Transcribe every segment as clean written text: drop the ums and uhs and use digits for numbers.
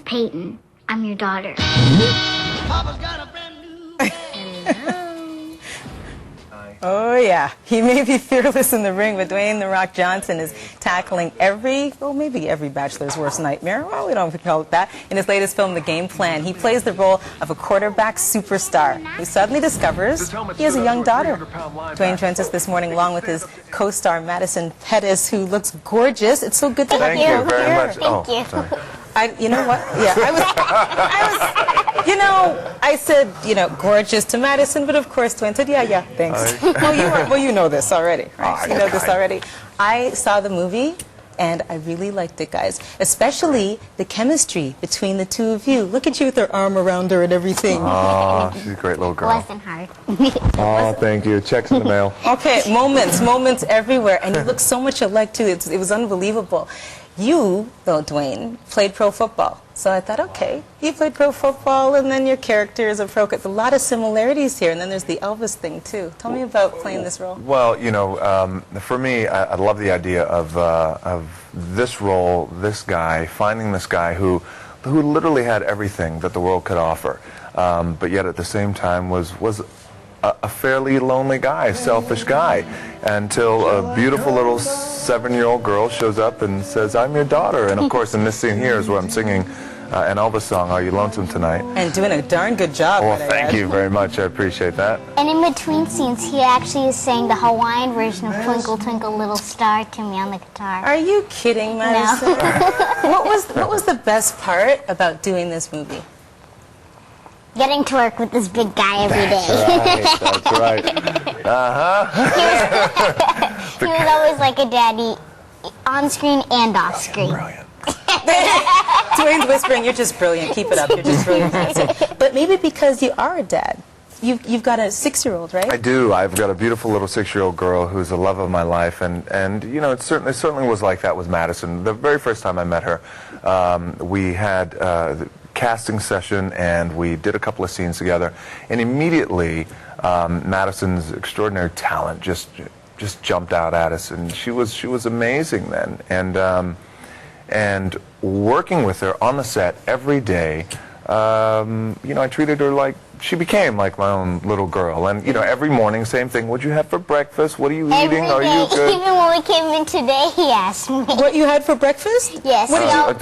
Peyton. I'm your daughter. Papa's got a brand new bag. Oh, yeah. He may be fearless in the ring, but Dwayne "The Rock" Johnson is tackling maybe every bachelor's worst nightmare. Well, we don't call it that. In his latest film, The Game Plan, he plays the role of a quarterback superstar who suddenly discovers he has a young daughter. Dwayne joins us this morning along with his co-star Madison Pettis, who looks gorgeous. It's so good to have you Thank you very here. much. Thank you. Sorry. You know what? Yeah, I said, gorgeous to Madison, but of course Dwayne said, yeah, thanks. Well, you know this already, right? You know this already. I saw the movie, and I really liked it, guys. Especially the chemistry between the two of you. Look at you with her arm around her and everything. Oh, she's a great little girl. Wasn't hard. Oh, thank you. Checks in the mail. Okay, moments everywhere, and you look so much alike too. It was unbelievable. You, though, Dwayne, played pro football. So I thought, okay, you played pro football, and then your character is a pro. There's a lot of similarities here, and then there's the Elvis thing, too. Tell me about playing this role. Well, for me, I love the idea of this role, this guy, finding this guy who literally had everything that the world could offer, but yet at the same time was a fairly lonely guy, selfish guy, until a beautiful little 7-year-old girl shows up and says, "I'm your daughter." And of course, in this scene here is where I'm singing an Elvis song, "Are You Lonesome Tonight?" And doing a darn good job. Well, thank you very much. I appreciate that. And in between scenes, he actually is saying the Hawaiian version of "Twinkle Twinkle Little Star" to me on the guitar. Are you kidding, Madison? No. What was the best part about doing this movie? Getting to work with this big guy every day. That's right. He was always like a daddy, on screen and off screen. Brilliant. Dwayne's whispering, "You're just brilliant. Keep it up. You're just brilliant." But maybe because you are a dad. You've got a 6-year-old, right? I do. I've got a beautiful little 6-year-old girl who's the love of my life, and it certainly was like that with Madison. The very first time I met her, we had the casting session, and we did a couple of scenes together, and immediately Madison's extraordinary talent just jumped out at us, and she was amazing then, and working with her on the set every day, I treated her like she became like my own little girl. And every morning, same thing. What'd you have for breakfast? What are you eating? Are you good? Even when we came in today, he asked me. What you had for breakfast? Yes, he always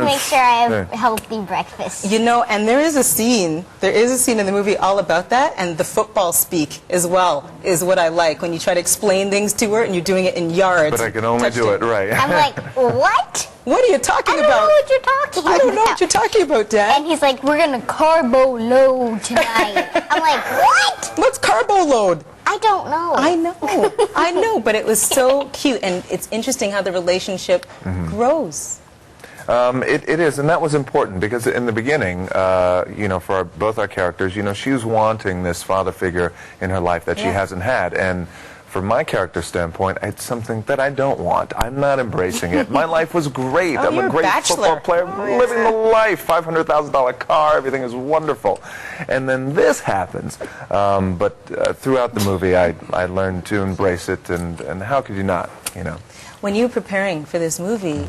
makes sure I have healthy breakfast. And there is a scene in the movie all about that, and the football speak as well is what I like, when you try to explain things to her and you're doing it in yards. But I can only do it right. I'm like, what? What are you talking I don't about? know what you're talking about. I don't know what you're talking about, Dad. And he's like, "We're going to carbo load tonight." I'm like, what? What's carbo load? I don't know. I know, but it was so cute, and it's interesting how the relationship grows. It is, and that was important because in the beginning, for both our characters, she was wanting this father figure in her life that she hasn't had, and from my character standpoint, it's something that I don't want. I'm not embracing it. My life was great. I'm you're a great football player, living the life, $500,000 car, everything is wonderful. And then this happens. But throughout the movie, I learned to embrace it, and how could you not, When you were preparing for this movie,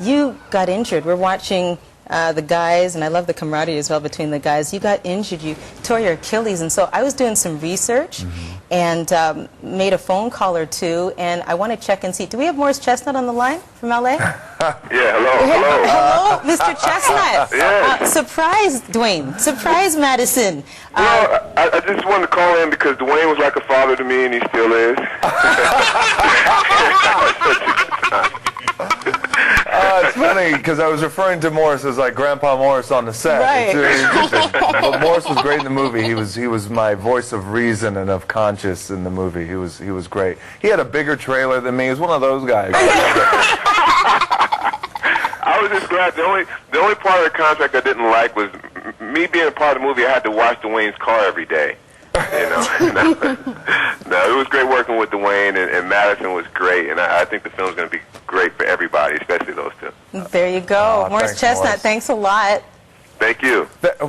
you got injured. We're watching the guys, and I love the camaraderie as well between the guys. You got injured, you tore your Achilles, and so I was doing some research and made a phone call or two, and I want to check and see. Do we have Morris Chestnut on the line from LA? Hello. Hello, Mr. Chestnut. Yes. Surprise, Dwayne. Surprise, Madison. I just wanted to call in because Dwayne was like a father to me, and he still is. It's funny because I was referring to Morris as like Grandpa Morris on the set. Right. It's really interesting. But Morris was great in the movie. He was my voice of reason and of conscience in the movie. He was great. He had a bigger trailer than me. He was one of those guys. I was just glad. The only part of the contract I didn't like was me being a part of the movie. I had to wash Dwayne's car every day. No, it was great working with Dwayne, and Madison was great, and I think the film's going to be great for everybody, especially those two. There you go. Morris Chestnut, Morris. Thanks a lot. Thank you. Wait a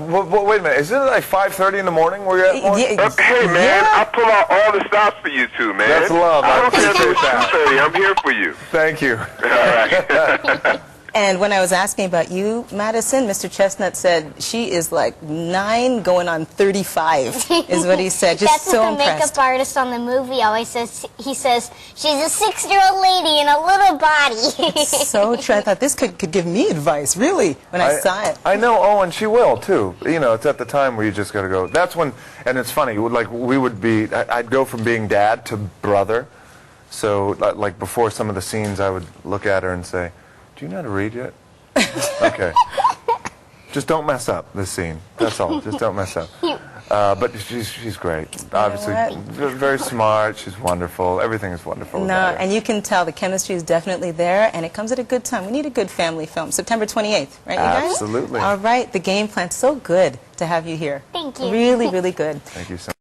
minute. Isn't it like 5:30 in the morning where you're at, Morris? Hey, man, I pull out all the stops for you two, man. That's love. I don't care if appreciate it's that. 2:30. I'm here for you. Thank you. All right. And when I was asking about you, Madison, Mr. Chestnut said she is like 9 going on 35, is what he said. Just That's so what the impressed. makeup artist on the movie always says. He says, she's a 6-year-old lady in a little body. So true. I thought this could give me advice, really, when I saw it. I know, oh, and she will, too. You know, it's at the time where you just got to go. That's when, and it's funny, like, we would be, I'd go from being dad to brother. So, like, before some of the scenes, I would look at her and say, do you know how to read yet? Okay. Just don't mess up this scene. That's all. Just don't mess up. But she's great. Obviously, very smart. She's wonderful. Everything is wonderful. No, and you can tell the chemistry is definitely there, and it comes at a good time. We need a good family film. September 28th, right, you guys? Absolutely. All right, The Game Plan. So good to have you here. Thank you. Really, really good. Thank you so much.